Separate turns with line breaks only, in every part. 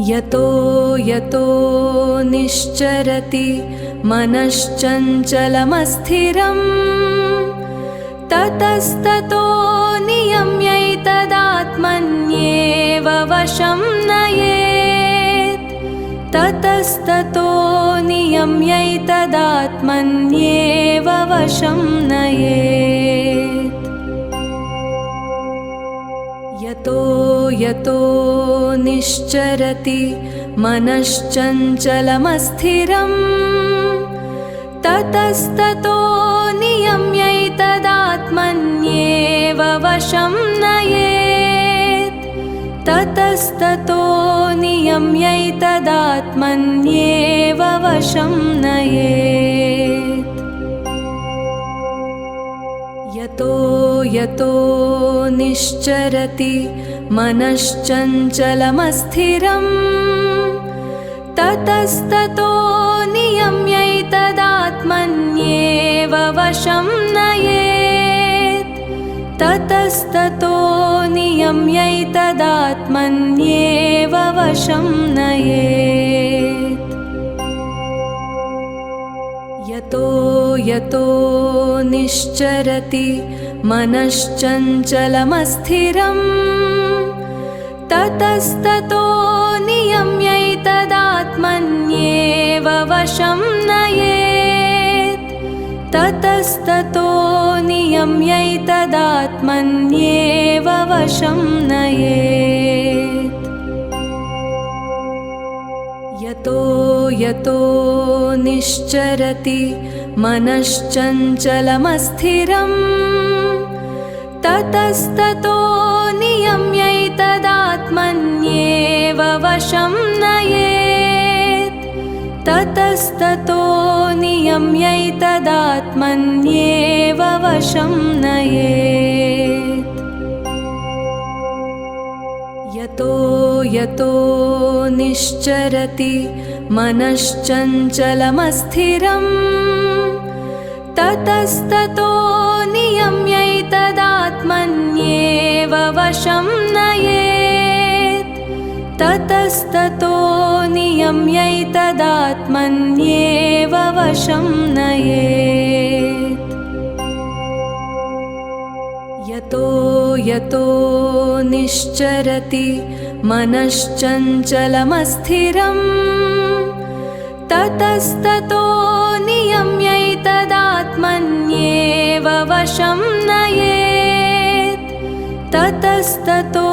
यतो यतो निश्चरति मनश्चञ्चलमस्थिरम् ततस्ततो नियम्यैतदात्मन्येव वशं नयेत् ततस्ततो नियम्यैतदात्मन्येव वशं नयेत् यतो यतो निश्चरति मनश्चञ्चलमस्थिरम् ततस्ततो नियम्यैतदात्मन्येव वशं नयेत् ततस्ततो नियम्यैतदात्मन्येव वशं नयेत् यतो यतो निश्चरति मनश्चञ्चलमस्थिरम् ततस्ततो नियम्यैतदात्मन्येव वशं नयेत् ततस्ततो नियम्यैतदात्मन्येव वशं नयेत् यतो यतो निश्चरति मनश्चञ्चलमस्थिरम् ततस्ततो नियम्यैतदात्मन्येव वशं नयेत् ततस्ततो नियम्यैतदात्मन्येव वशं नयेत् यतो यतो निश्चरति मनश्चञ्चलमस्थिरम् ततस्ततो नियम्यैतदात्मन्येव वशं नयेत् ततस्ततो नियम्यैतदात्मन्येव वशं नयेत् यतो यतो निश्चरति मनश्चञ्चलमस्थिरम् ततस्ततो नियम्यैतदात्मन्येव वशं नयेत् ततस्ततो नियम्यैतदात्मन्येव वशं नयेत् यतो यतो निश्चरति मनश्चञ्चलमस्थिरम् ततस्ततो नियम्यैतदात्मन्येव वशं नयेत् ततस्ततो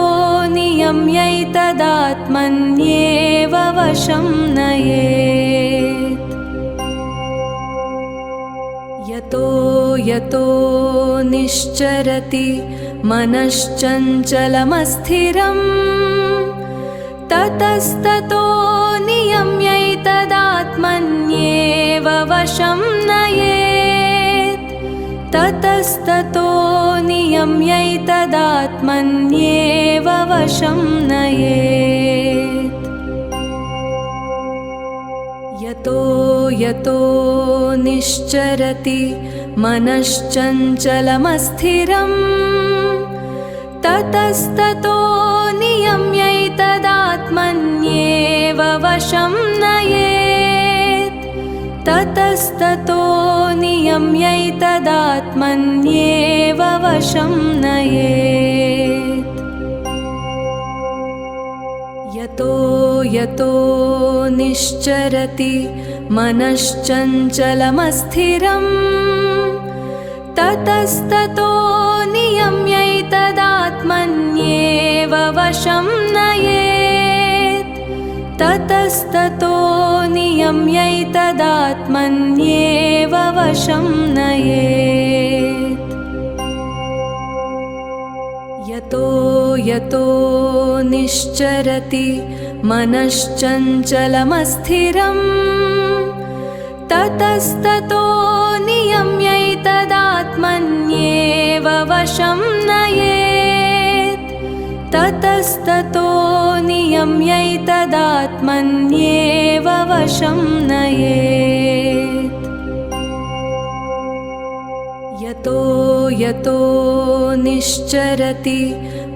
नियम्यैतदात्मन्येव वशं नयेत् यतो यतो निश्चरति मनश्चञ्चलमस्थिरम् ततस्ततो नियम्यैतदात्मन्येव वशं नयेत् ततस्ततो नियम्यैतदात्मन्येव वशं नयेत् यतो यतो निश्चरति मनश्चञ्चलमस्थिरम् ततस्ततो नियम्यैतदात्मन्येव वशं नयेत् ततस्ततो नियम्यैतदात्मन्येव वशं नयेत् यतो यतो निश्चरति मनश्चञ्चलमस्थिरम् ततस्ततो नियम्यैतदात्मन्येव वशं नयेत् ततस्ततो नियम्यैतदात्मन्येव वशं नयेत् यतो यतो निश्चरति मनश्चञ्चलमस्थिरम् ततस्ततो नियम्यैतदात्मन्येव वशं नयेत् ततस्ततो नियम्यैतदात्मन्येव वशं नयेत् यतो यतो निश्चरति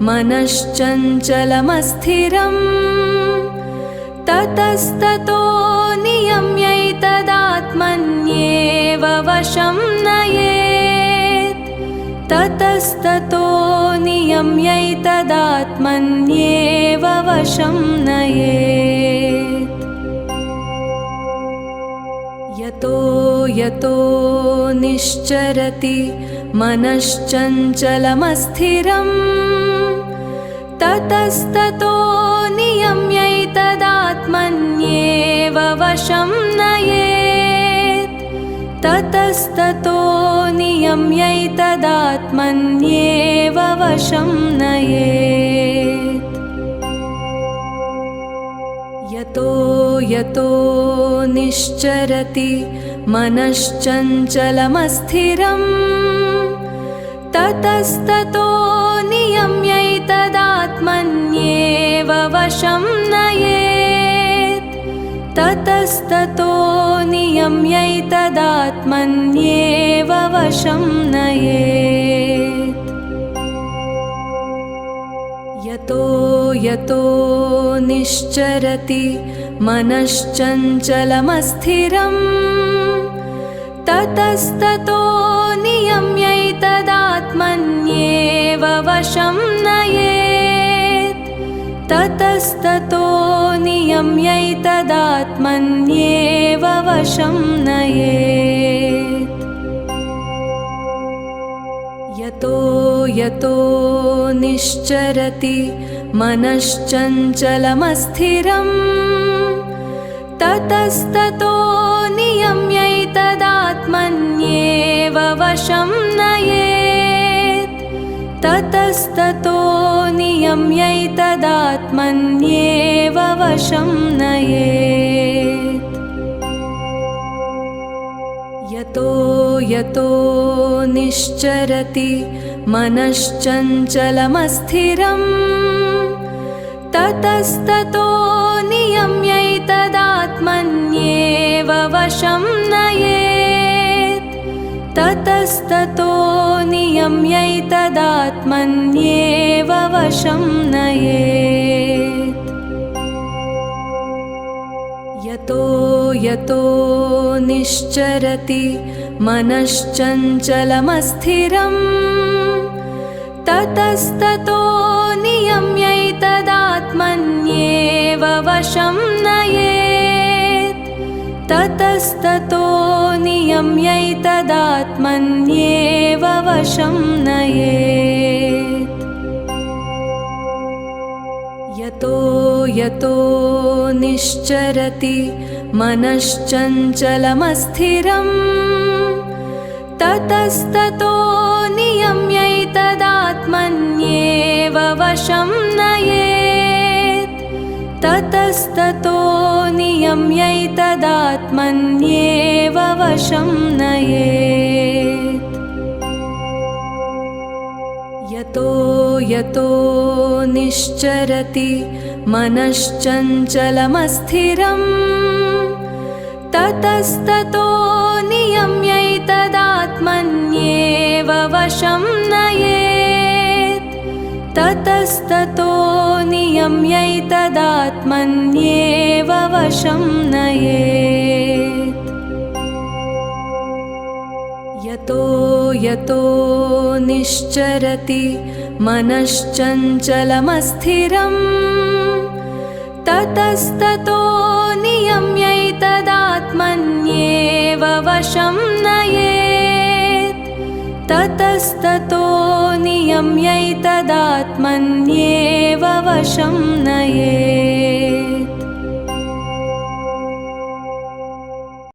मनश्चञ्चलमस्थिरम् ततस्ततो नियम्यैतदात्मन्येव वशं नयेत् ततस्ततो नियम्यैतदात्मन्येव वशं नयेत् यतो यतो निश्चरति मनश्चञ्चलमस्थिरम् ततस्ततो नियम्यैतदात्मन्येव वशं नयेत् ततस्ततो नियम्यैतदात्मन्येव वशं नयेत् यतो यतो निश्चरति मनश्चञ्चलमस्थिरम् ततस्ततो नियम्यैतदात्मन्येव वशं नयेत् ततस्ततो नियम्यैतदात्मन्येव वशं नयेत् यतो यतो निश्चरति मनश्चञ्चलमस्थिरम् ततस्ततो नियम्यैतदात्मन्येव वशं नयेत् ततस्ततो नियम्यैतदात्मन्येव वशं नयेत् यतो यतो निश्चरति मनश्चञ्चलमस्थिरम् ततस्ततो नियम्यैतदात्मन्येव वशं नयेत् ततस्ततो नियम्यैतदात्मन्येव वशं नयेत् यतो यतो निश्चरति मनश्चञ्चलमस्थिरम् ततस्ततो नियम्यैतदात्मन्येव वशं नयेत् ततस्ततो नियम्यैतदात्मन्येव वशं नयेत् यतो यतो निश्चरति मनश्चञ्चलमस्थिरम् ततस्ततो नियम्यैतदात्मन्येव वशं नयेत् ततस्ततो नियम्यैतदात्मन्येव वशं नयेत् यतो यतो निश्चरति मनश्चञ्चलमस्थिरम् ततस्ततो नियम्यैतदात्मन्येव वशं नयेत् ततस्ततो नियम्यैतदात्मन्येव वशं नयेत् यतो यतो निश्चरति मनश्चञ्चलमस्थिरम् ततस्ततो नियम्यैतदात्मन्येव वशं नयेत् ततस्ततो नियम्यैतदात्मन्येव वशं नयेत् यतो यतो निश्चरति मनश्चञ्चलमस्थिरम् ततस्ततो नियम्यैतदात्मन्येव वशं नयेत् ततस्ततो नियम्यैतदात्मन्येव वशं नयेत्